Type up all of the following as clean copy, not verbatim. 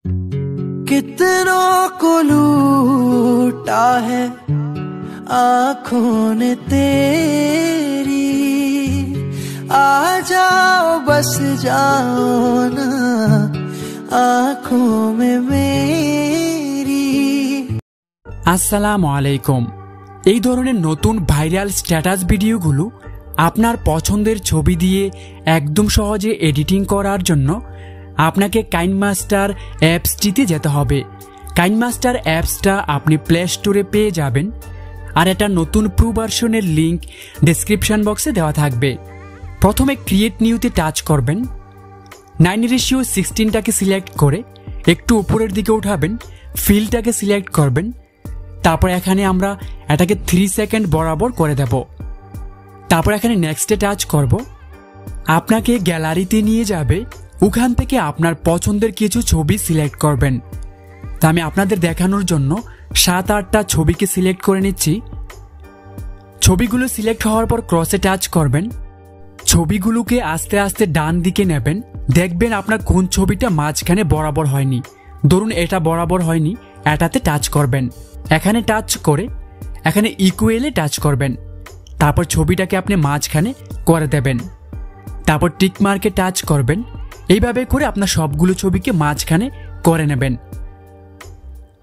कितनों को लूटा है आँखों ने तेरी, आ जाओ बस जाओ ना आँखों में मेरी। আসসালামু আলাইকুম। এই ধরনের নতুন ভাইরাল স্ট্যাটাস ভিডিওগুলো আপনার পছন্দের ছবি দিয়ে একদম সহজে এডিটিং করার জন্য আপনাকে কাইনমাস্টার অ্যাপসটিতে যেতে হবে। কাইনমাস্টার অ্যাপসটা আপনি প্লে স্টোরে পেয়ে যাবেন, আর এটা নতুন প্রো ভার্সনের লিঙ্ক ডেসক্রিপশন বক্সে দেওয়া থাকবে। প্রথমে ক্রিয়েট নিউতে টাচ করবেন, 9:16টাকে সিলেক্ট করে একটু উপরের দিকে উঠাবেন, ফিলটাকে সিলেক্ট করবেন। তারপর এখানে আমরা এটাকে 3 সেকেন্ড বরাবর করে দেব। তারপর এখানে নেক্সটে টাচ করব। আপনাকে গ্যালারিতে নিয়ে যাবে, ওখান থেকে আপনার পছন্দের কিছু ছবি সিলেক্ট করবেন। তা আমি আপনাদের দেখানোর জন্য 7-8টা ছবিকে সিলেক্ট করে নিচ্ছি। ছবিগুলো সিলেক্ট হওয়ার পর ক্রসে টাচ করবেন। ছবিগুলোকে আস্তে আস্তে ডান দিকে নেবেন, দেখবেন আপনার কোন ছবিটা মাঝখানে বরাবর হয়নি। ধরুন এটা বরাবর হয়নি, এটাতে টাচ করবেন। এখানে টাচ করে এখানে ইকুয়ালে টাচ করবেন। তারপর ছবিটাকে আপনি মাঝখানে করে দেবেন। তারপর টিক মার্কে টাচ করবেন। এইভাবে করে আপনার সবগুলো ছবিকে মাঝখানে করে নেবেন।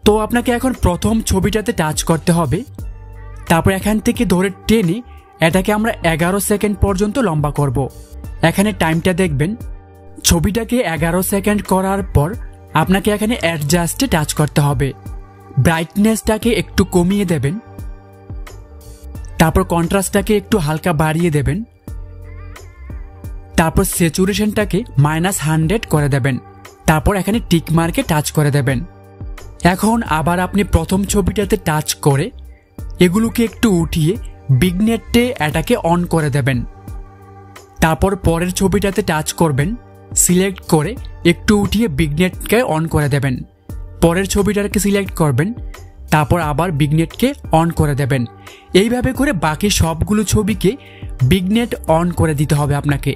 তো আপনাকে এখন প্রথম ছবিটাতে টাচ করতে হবে। তারপর এখান থেকে ধরে টেনে এটাকে আমরা 11 সেকেন্ড পর্যন্ত লম্বা করব। এখানে টাইমটা দেখবেন। ছবিটাকে 11 সেকেন্ড করার পর আপনাকে এখানে অ্যাডজাস্টে টাচ করতে হবে। ব্রাইটনেসটাকে একটু কমিয়ে দেবেন। তারপর কন্ট্রাস্টটাকে একটু হালকা বাড়িয়ে দেবেন। তারপর স্যাচুরেশনটাকে -100 করে দেবেন। তারপর এখানে টিক মার্কে টাচ করে দেবেন। এখন আবার আপনি প্রথম ছবিটাতে টাচ করে এগুলোকে একটু উঠিয়ে বিগনেটে এটাকে অন করে দেবেন। তারপর পরের ছবিটাতে টাচ করবেন, সিলেক্ট করে একটু উঠিয়ে বিগনেটকে অন করে দেবেন। পরের ছবিটাকে সিলেক্ট করবেন, তারপর আবার বিগনেটকে অন করে দেবেন। এইভাবে করে বাকি সবগুলো ছবিকে বিগনেট অন করে দিতে হবে আপনাকে।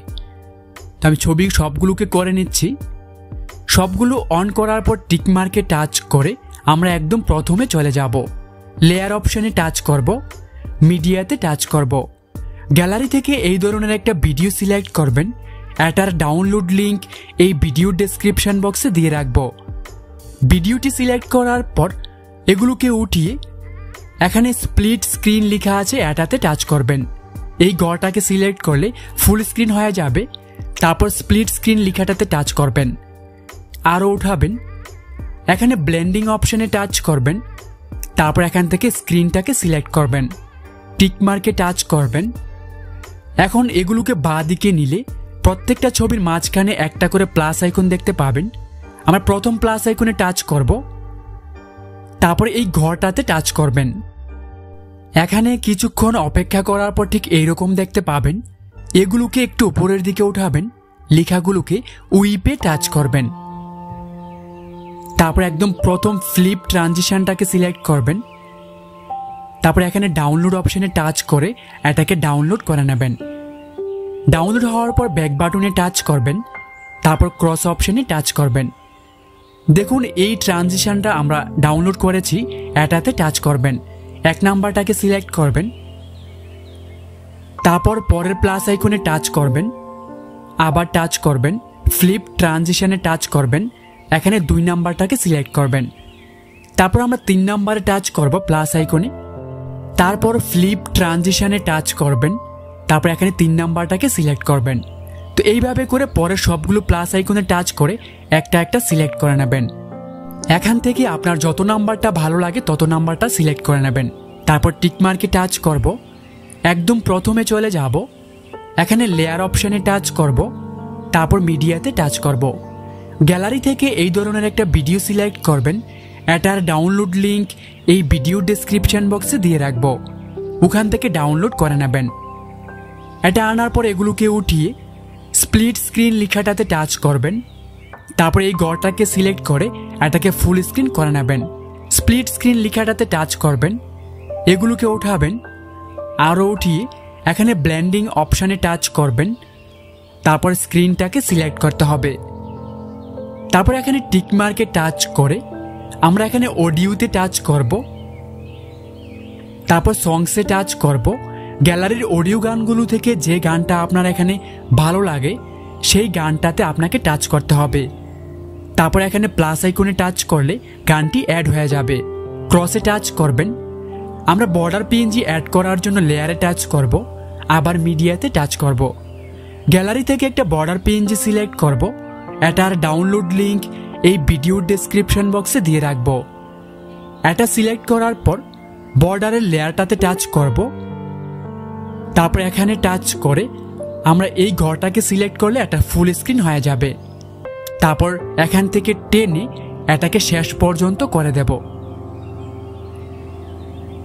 তো আমি ছবি সবগুলোকে করে নিচ্ছি। সবগুলো অন করার পর টিক মার্কে টাচ করে আমরা একদম প্রথমে চলে যাব। লেয়ার অপশনে টাচ করব, মিডিয়াতে টাচ করব। গ্যালারি থেকে এই ধরনের একটা ভিডিও সিলেক্ট করবেন। এটার ডাউনলোড লিঙ্ক এই ভিডিও ডেসক্রিপশন বক্সে দিয়ে রাখবো। ভিডিওটি সিলেক্ট করার পর এগুলোকে উঠিয়ে এখানে স্প্লিট স্ক্রিন লেখা আছে, এটাতে টাচ করবেন। এই ঘরটাকে সিলেক্ট করলে ফুল স্ক্রিন হয়ে যাবে। তারপর স্প্লিট স্ক্রিন লেখাটাতে টাচ করবেন, আরও উঠাবেন। এখানে ব্লেন্ডিং অপশনে টাচ করবেন। তারপর এখান থেকে স্ক্রিনটাকে সিলেক্ট করবেন, টিক মার্কে টাচ করবেন। এখন এগুলোকে বাঁ দিকে নিলে প্রত্যেকটা ছবির মাঝখানে একটা করে প্লাস আইকন দেখতে পাবেন। আমরা প্রথম প্লাস আইকনে টাচ করব। তারপরে এই ঘরটাতে টাচ করবেন। এখানে কিছুক্ষণ অপেক্ষা করার পর ঠিক এইরকম দেখতে পাবেন। এগুলোকে একটু উপরের দিকে উঠাবেন, লেখাগুলোকে উইপে টাচ করবেন। তারপর একদম প্রথম ফ্লিপ ট্রানজিশনটাকে সিলেক্ট করবেন। তারপর এখানে ডাউনলোড অপশনে টাচ করে এটাকে ডাউনলোড করে নেবেন। ডাউনলোড হওয়ার পর ব্যাক বাটনে টাচ করবেন। তারপর ক্রস অপশনে টাচ করবেন। দেখুন এই ট্রানজিশনটা আমরা ডাউনলোড করেছি, এটাতে টাচ করবেন। 1 নাম্বারটাকে সিলেক্ট করবেন। তারপর পরের প্লাস আইকনে টাচ করবেন, আবার টাচ করবেন, ফ্লিপ ট্রানজিশনে টাচ করবেন। এখানে 2 নাম্বারটাকে সিলেক্ট করবেন। তারপর আমরা 3 নাম্বারে টাচ করব প্লাস আইকনে। তারপর ফ্লিপ ট্রানজিশনে টাচ করবেন। তারপর এখানে 3 নাম্বারটাকে সিলেক্ট করবেন। তো এইভাবে করে পরে সবগুলো প্লাস আইকনে টাচ করে একটা একটা সিলেক্ট করে নেবেন। এখান থেকে আপনার যত নাম্বারটা ভালো লাগে তত নাম্বারটা সিলেক্ট করে নেবেন। তারপর টিক মার্কে টাচ করব। একদম প্রথমে চলে যাব। এখানে লেয়ার অপশনে টাচ করব। তারপর মিডিয়াতে টাচ করব। গ্যালারি থেকে এই ধরনের একটা ভিডিও সিলেক্ট করবেন। এটার ডাউনলোড লিঙ্ক এই ভিডিও ডেসক্রিপশন বক্সে দিয়ে রাখবো, ওখান থেকে ডাউনলোড করে নেবেন। এটা আনার পর এগুলোকে উঠিয়ে স্প্লিট স্ক্রিন লেখাটাতে টাচ করবেন। তারপর এই ঘরটাকে সিলেক্ট করে এটাকে ফুল স্ক্রিন করে নেবেন। স্প্লিট স্ক্রিন লেখাটাতে টাচ করবেন, এগুলোকে উঠাবেন, আরও উঠিয়ে এখানে ব্লেন্ডিং অপশানে টাচ করবেন। তারপর স্ক্রিনটাকে সিলেক্ট করতে হবে। তারপর এখানে টিক মার্কে টাচ করে আমরা এখানে অডিওতে টাচ করব, তারপর সংসে টাচ করব। গ্যালারির অডিও গানগুলো থেকে যে গানটা আপনার এখানে ভালো লাগে সেই গানটাতে আপনাকে টাচ করতে হবে। তারপর এখানে প্লাস আইকনে টাচ করলে গানটি অ্যাড হয়ে যাবে। ক্রসে টাচ করবেন। আমরা বর্ডার পিএনজি অ্যাড করার জন্য লেয়ারে টাচ করব, আবার মিডিয়াতে টাচ করব। গ্যালারি থেকে একটা বর্ডার পিএনজি সিলেক্ট করব। এটার ডাউনলোড লিংক এই ভিডিওর ডেসক্রিপশন বক্সে দিয়ে রাখব। এটা সিলেক্ট করার পর বর্ডারের লেয়ারটাতে টাচ করব। তারপর এখানে টাচ করে আমরা এই ঘরটাকে সিলেক্ট করলে এটা ফুল স্ক্রিন হয়ে যাবে। তারপর এখান থেকে টেনে এটাকে শেষ পর্যন্ত করে দেব।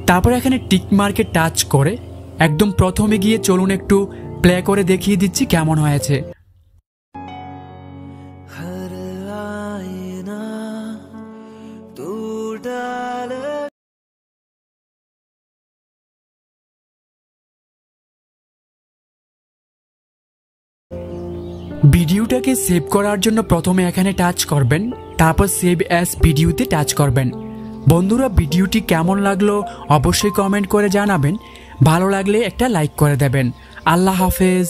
তারপর এখানে টিক মার্কে টাচ করে একদম প্রথমে গিয়ে চলুন একটু প্লে করে দেখিয়ে দিচ্ছি কেমন হয়েছে। ভিডিওটাকে সেভ করার জন্য প্রথমে এখানে টাচ করবেন, তারপর সেভ অ্যাজ ভিডিওতে টাচ করবেন। বন্ধুরা, ভিডিওটি কেমন লাগলো অবশ্যই কমেন্ট করে জানাবেন। ভালো লাগলে একটা লাইক করে দেবেন। আল্লাহ হাফেজ।